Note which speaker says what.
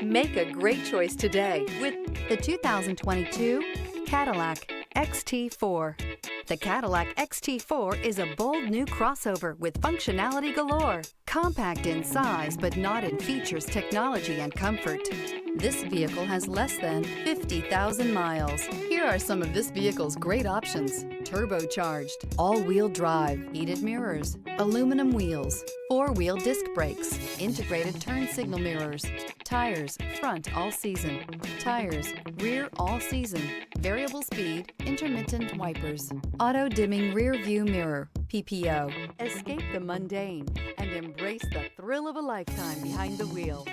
Speaker 1: Make a great choice today with the 2022 Cadillac XT4. The Cadillac XT4 is a bold new crossover with functionality galore. Compact in size, but not in features, technology, and comfort. This vehicle has less than 50,000 miles. Here are some of this vehicle's great options: turbocharged, all-wheel drive, heated mirrors, aluminum wheels, four-wheel disc brakes, integrated turn signal mirrors, tires front all season, tires rear all season, variable speed, intermittent wipers, auto-dimming rear view mirror, PPO. Escape the mundane and embrace the thrill of a lifetime behind the wheel.